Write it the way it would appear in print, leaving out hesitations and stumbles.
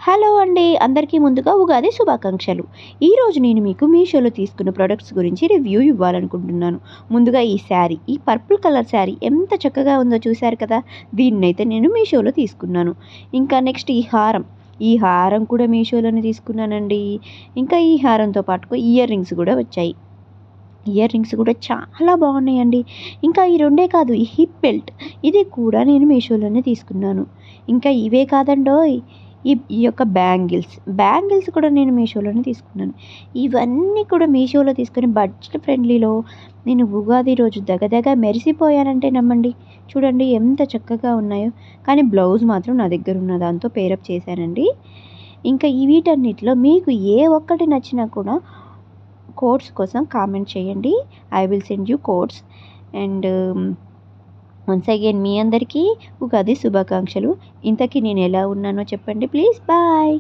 Hello అండి, అందరికీ ముందుగా ఉగాది శుభాకాంక్షలు. ఈరోజు నేను మీకు మీషోలో తీసుకున్న ప్రొడక్ట్స్ గురించి రివ్యూ ఇవ్వాలనుకుంటున్నాను. ముందుగా ఈ పర్పుల్ కలర్ శారీ ఎంత చక్కగా ఉందో చూశారు కదా! దీన్నైతే నేను మీషోలో తీసుకున్నాను. ఇంకా నెక్స్ట్ ఈ హారం కూడా మీషోలోనే తీసుకున్నానండి. ఇంకా ఈ హారంతో పాటుగా ఇయర్ రింగ్స్ కూడా వచ్చాయి. ఇయర్ రింగ్స్ కూడా చాలా బాగున్నాయండి. ఇంకా ఈ రెండే కాదు, ఈ హిప్ బెల్ట్ ఇది కూడా నేను మీషోలోనే తీసుకున్నాను. ఇంకా ఇవే కాదండోయ్, ఈ యొక్క బ్యాంగిల్స్ కూడా నేను మీషోలోనే తీసుకున్నాను. ఇవన్నీ కూడా మీషోలో తీసుకొని బడ్జెట్ ఫ్రెండ్లీలో నేను ఉగాది రోజు దగదగ మెరిసిపోయానంటే నమ్మండి. చూడండి ఎంత చక్కగా ఉన్నాయో. కానీ బ్లౌజ్ మాత్రం నా దగ్గర ఉన్న దాంతో పేరప్ చేశానండి. ఇంకా వీటన్నిటిలో మీకు ఏ ఒక్కటి నచ్చినా కూడా కోడ్స్ కోసం కామెంట్ చేయండి. I will send you codes. And once again మీ అందరికీ ఉగాది శుభాకాంక్షలు. ఇంతకీ నేను ఎలా ఉన్నానో చెప్పండి ప్లీజ్. బాయ్.